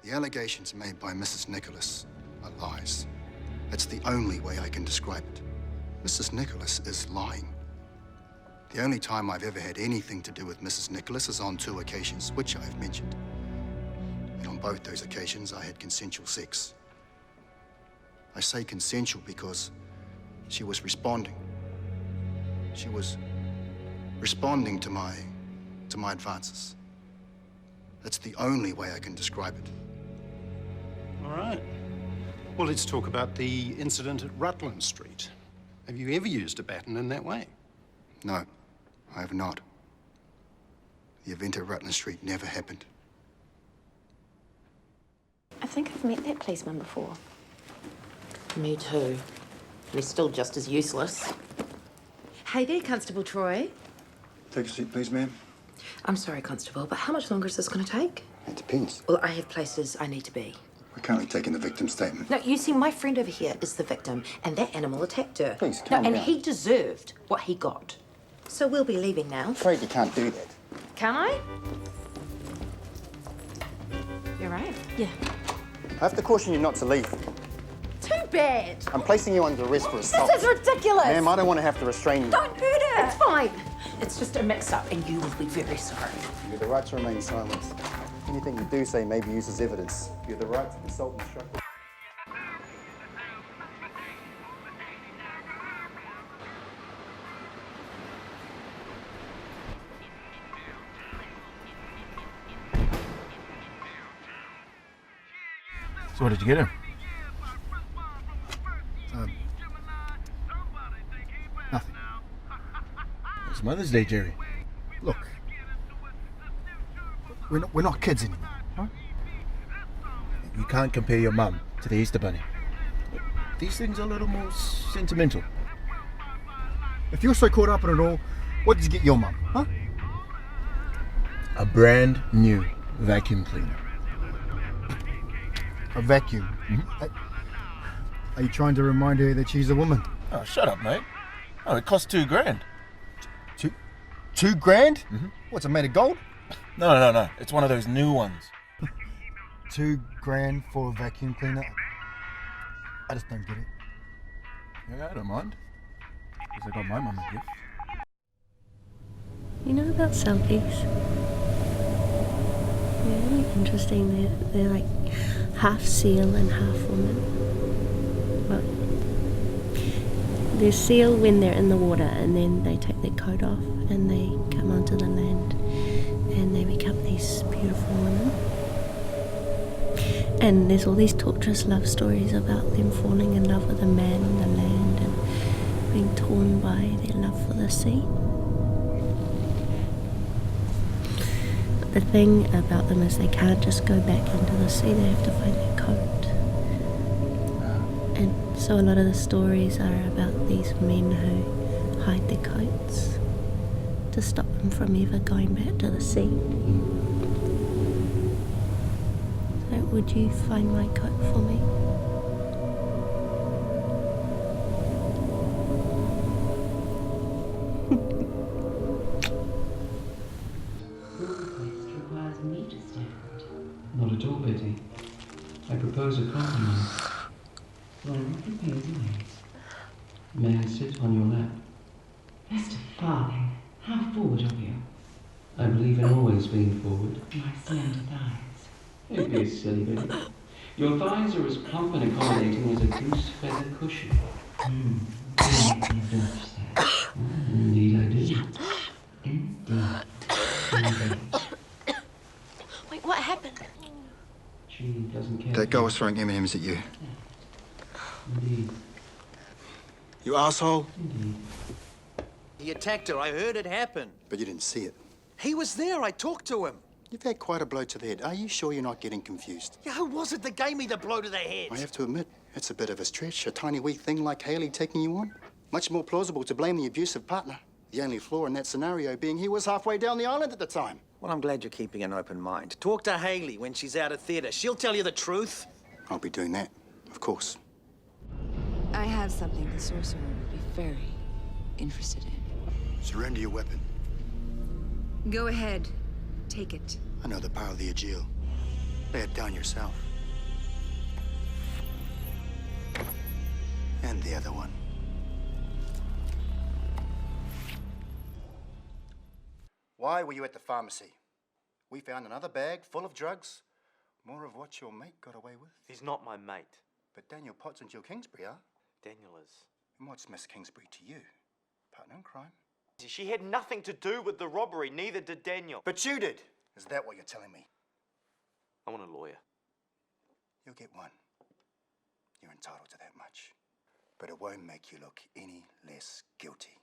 The allegations made by Mrs. Nicholas are lies. That's the only way I can describe it. Mrs. Nicholas is lying. The only time I've ever had anything to do with Mrs. Nicholas is on 2 occasions, which I've mentioned. And on both those occasions, I had consensual sex. I say consensual because she was responding. She was responding to my advances. That's the only way I can describe it. All right. Well, let's talk about the incident at Rutland Street. Have you ever used a baton in that way? No, I have not. The event at Rutland Street never happened. I think I've met that policeman before. Me too. He's still just as useless. Hey there, Constable Troy. Take a seat, please, ma'am. I'm sorry, Constable, but how much longer is this going to take? It depends. Well, I have places I need to be. We're currently taking the victim's statement. No, you see, my friend over here is the victim, and that animal attacked her. Please, calm and down. he deserved what he got. So we'll be leaving now. I'm afraid you can't do that. Can I? You're right. Yeah. I have to caution you not to leave. Too bad. I'm placing you under arrest for assault. This is ridiculous. Ma'am, I don't want to have to restrain you. Don't hurt her. It's fine. It's just a mix-up, and you will be very sorry. You have the right to remain silent. Anything you do say may be used as evidence. You have the right to consult instructors. So what did you get him? Nothing. It's Mother's Day, Jerry. Look, we're not kids anymore, huh? You can't compare your mum to the Easter Bunny. These things are a little more sentimental. If you're so caught up in it all, what did you get your mum, huh? A brand new vacuum cleaner. A vacuum. Mm-hmm. Are you trying to remind her that she's a woman? Oh, shut up, mate. Oh, it cost $2,000. $2 grand? Mm-hmm. What's it made of gold? No. It's one of those new ones. $2 grand for a vacuum cleaner? I just don't get it. Yeah, I don't mind. Because I got my mum a gift. You know about selkies? They're really interesting. They're like half seal and half woman. Well, they're seal when they're in the water, and then they take their coat off and they come onto the land and they become these beautiful women. And there's all these torturous love stories about them falling in love with a man on the land and being torn by their love for the sea. But the thing about them is they can't just go back into the sea, they have to find their coat. And so a lot of the stories are about these men who hide their coats to stop them from ever going back to the sea. So would you find my coat for me? Requires me to stand. Not at all, Betty. I propose a compromise. Well, I'm not prepared to wait. May I sit on your lap? Mr. Farthing, how forward of you. I believe in always being forward. My slender thighs. Don't be silly, Betty. Your thighs are as plump and accommodating as a goose feather cushion. Indeed I do. Indeed. Wait, what happened? She doesn't care. That guy was throwing M&Ms at you. Indeed. You asshole. Indeed. He attacked her. I heard it happen. But you didn't see it. He was there. I talked to him. You've had quite a blow to the head. Are you sure you're not getting confused? Yeah, who was it that gave me the blow to the head? I have to admit, it's a bit of a stretch. A tiny wee thing like Haley taking you on. Much more plausible to blame the abusive partner. The only flaw in that scenario being he was halfway down the island at the time. Well, I'm glad you're keeping an open mind. Talk to Haley when she's out of theatre. She'll tell you the truth. I'll be doing that, of course. I have something the sorcerer would be very interested in. Surrender your weapon. Go ahead. Take it. I know the power of the Aegil. Lay it down yourself. And the other one. Why were you at the pharmacy? We found another bag full of drugs. More of what your mate got away with. He's not my mate. But Daniel Potts and Jill Kingsbury are. Daniel is. And what's Miss Kingsbury to you? Partner in crime? She had nothing to do with the robbery, neither did Daniel. But you did! Is that what you're telling me? I want a lawyer. You'll get one. You're entitled to that much. But it won't make you look any less guilty.